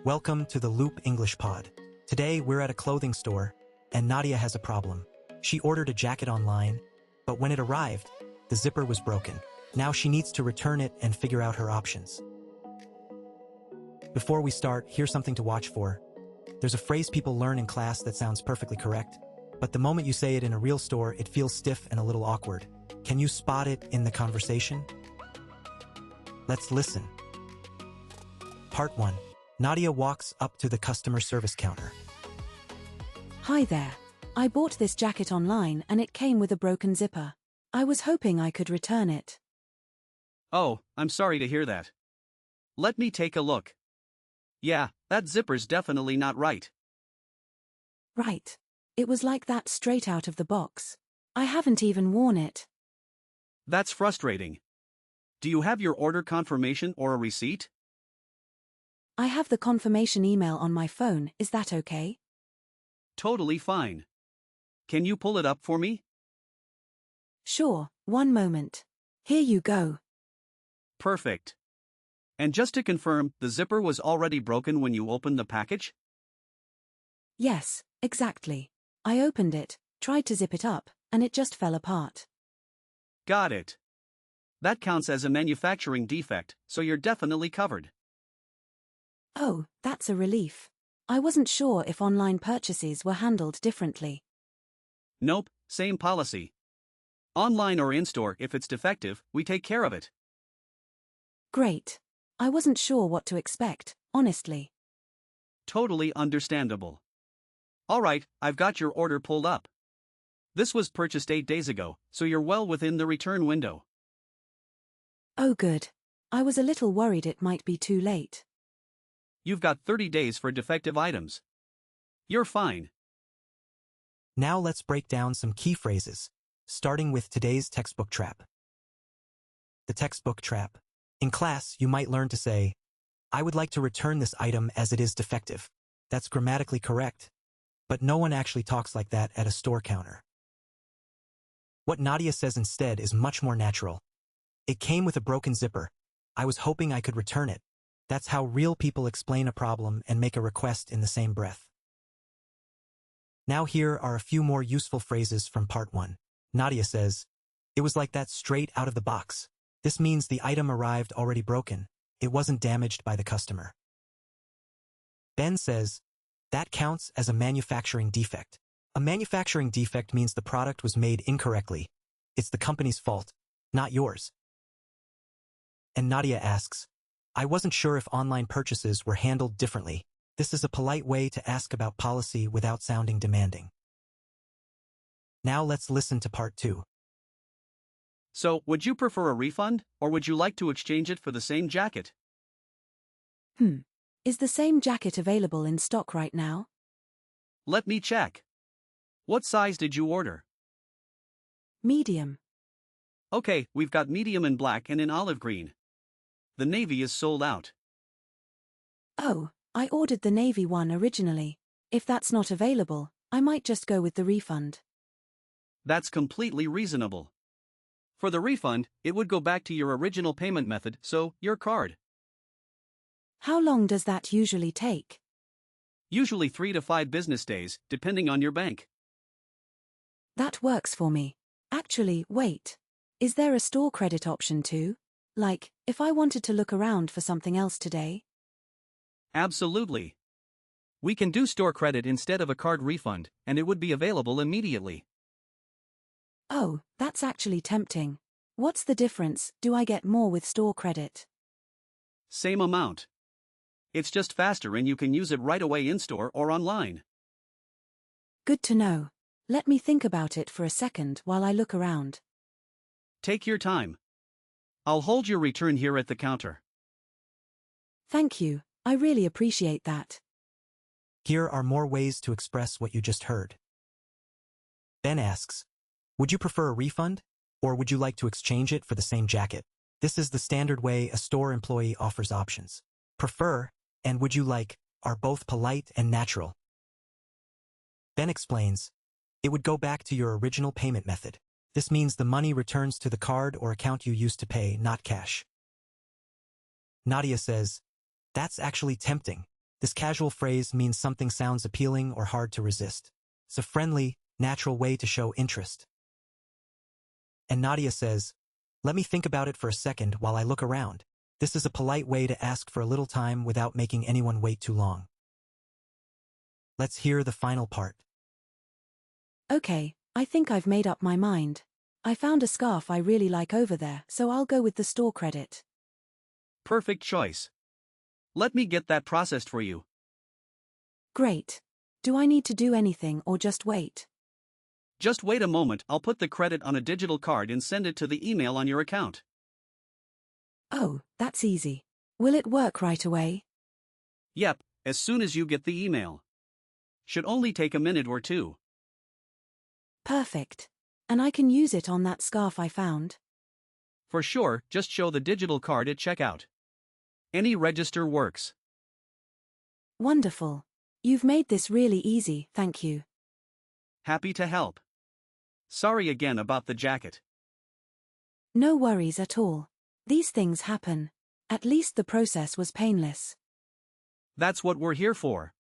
Welcome to the Loop English Pod. Today we're at a clothing store, and Nadia has a problem. She ordered a jacket online, but when it arrived, the zipper was broken. Now she needs to return it and figure out her options. Before we start, here's something to watch for. There's a phrase people learn in class that sounds perfectly correct, but the moment you say it in a real store, it feels stiff and a little awkward. Can you spot it in the conversation? Let's listen. Part 1. Nadia walks up to the customer service counter. Hi there. I bought this jacket online and it came with a broken zipper. I was hoping I could return it. Oh, I'm sorry to hear that. Let me take a look. Yeah, that zipper's definitely not right. Right. It was like that straight out of the box. I haven't even worn it. That's frustrating. Do you have your order confirmation or a receipt? I have the confirmation email on my phone, is that okay? Totally fine. Can you pull it up for me? Sure, one moment. Here you go. Perfect. And just to confirm, the zipper was already broken when you opened the package? Yes, exactly. I opened it, tried to zip it up, and it just fell apart. Got it. That counts as a manufacturing defect, so you're definitely covered. Oh, that's a relief. I wasn't sure if online purchases were handled differently. Nope, same policy. Online or in-store, if it's defective, we take care of it. Great. I wasn't sure what to expect, honestly. Totally understandable. Alright, I've got your order pulled up. This was purchased 8 days ago, so you're well within the return window. Oh good. I was a little worried it might be too late. You've got 30 days for defective items. You're fine. Now let's break down some key phrases, starting with today's textbook trap. The textbook trap. In class, you might learn to say, I would like to return this item as it is defective. That's grammatically correct, but no one actually talks like that at a store counter. What Nadia says instead is much more natural. It came with a broken zipper. I was hoping I could return it. That's how real people explain a problem and make a request in the same breath. Now here are a few more useful phrases from part 1. Nadia says, it was like that straight out of the box. This means the item arrived already broken. It wasn't damaged by the customer. Ben says, that counts as a manufacturing defect. A manufacturing defect means the product was made incorrectly. It's the company's fault, not yours. And Nadia asks, I wasn't sure if online purchases were handled differently. This is a polite way to ask about policy without sounding demanding. Now let's listen to part 2. So, would you prefer a refund, or would you like to exchange it for the same jacket? Is the same jacket available in stock right now? Let me check. What size did you order? Medium. Okay, we've got medium in black and in olive green. The navy is sold out. Oh, I ordered the navy one originally. If that's not available, I might just go with the refund. That's completely reasonable. For the refund, it would go back to your original payment method, so your card. How long does that usually take? Usually 3 to 5 business days, depending on your bank. That works for me. Actually, wait. Is there a store credit option too? Like, if I wanted to look around for something else today? Absolutely. We can do store credit instead of a card refund, and it would be available immediately. Oh, that's actually tempting. What's the difference? Do I get more with store credit? Same amount. It's just faster and you can use it right away in-store or online. Good to know. Let me think about it for a second while I look around. Take your time. I'll hold your return here at the counter. Thank you, I really appreciate that. Here are more ways to express what you just heard. Ben asks, would you prefer a refund, or would you like to exchange it for the same jacket? This is the standard way a store employee offers options. Prefer and would you like are both polite and natural. Ben explains, it would go back to your original payment method. This means the money returns to the card or account you used to pay, not cash. Nadia says, that's actually tempting. This casual phrase means something sounds appealing or hard to resist. It's a friendly, natural way to show interest. And Nadia says, "Let me think about it for a second while I look around." This is a polite way to ask for a little time without making anyone wait too long. Let's hear the final part. Okay, I think I've made up my mind. I found a scarf I really like over there, so I'll go with the store credit. Perfect choice. Let me get that processed for you. Great. Do I need to do anything or just wait? Just wait a moment, I'll put the credit on a digital card and send it to the email on your account. Oh, that's easy. Will it work right away? Yep, as soon as you get the email. Should only take a minute or two. Perfect. And I can use it on that scarf I found? For sure, just show the digital card at checkout. Any register works. Wonderful. You've made this really easy, thank you. Happy to help. Sorry again about the jacket. No worries at all. These things happen. At least the process was painless. That's what we're here for.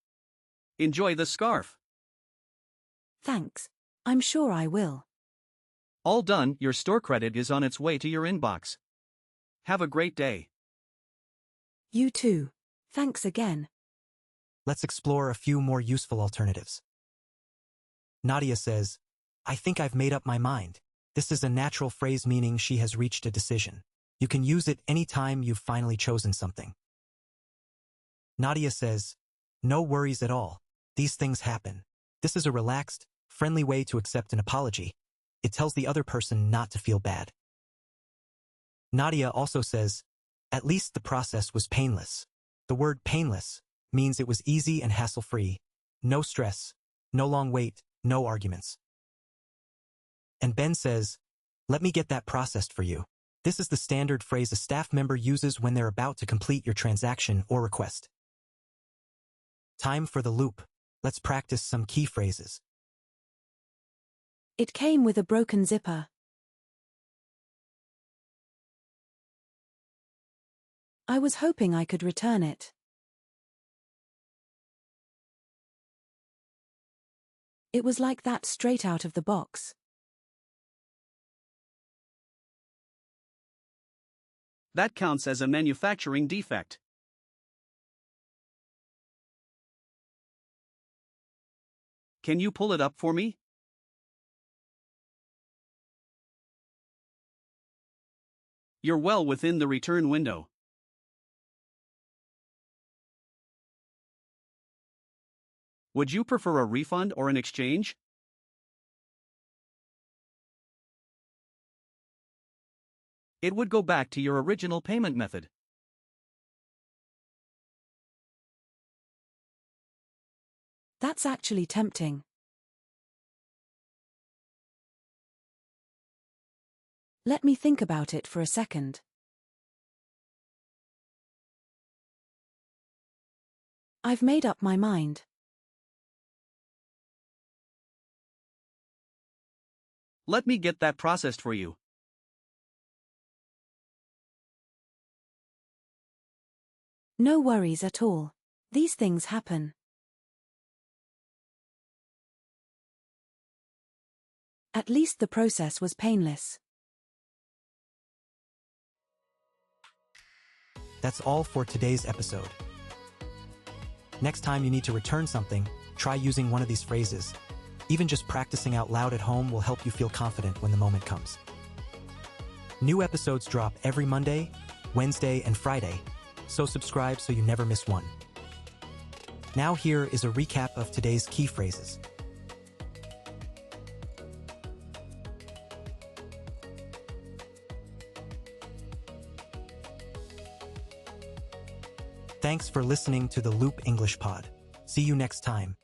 Enjoy the scarf. Thanks. I'm sure I will. All done, your store credit is on its way to your inbox. Have a great day. You too. Thanks again. Let's explore a few more useful alternatives. Nadia says, "I think I've made up my mind." This is a natural phrase meaning she has reached a decision. You can use it anytime you've finally chosen something. Nadia says, "No worries at all. These things happen." This is a relaxed, friendly way to accept an apology. It tells the other person not to feel bad. Nadia also says, "At least the process was painless." The word painless means it was easy and hassle-free. No stress, no long wait, no arguments. And Ben says, "Let me get that processed for you." This is the standard phrase a staff member uses when they're about to complete your transaction or request. Time for the loop. Let's practice some key phrases. It came with a broken zipper. I was hoping I could return it. It was like that straight out of the box. That counts as a manufacturing defect. Can you pull it up for me? You're well within the return window. Would you prefer a refund or an exchange? It would go back to your original payment method. That's actually tempting. Let me think about it for a second. I've made up my mind. Let me get that processed for you. No worries at all. These things happen. At least the process was painless. That's all for today's episode. Next time you need to return something, try using one of these phrases. Even just practicing out loud at home will help you feel confident when the moment comes. New episodes drop every Monday, Wednesday, and Friday, so subscribe so you never miss one. Now here is a recap of today's key phrases. Thanks for listening to the Loop English Pod. See you next time.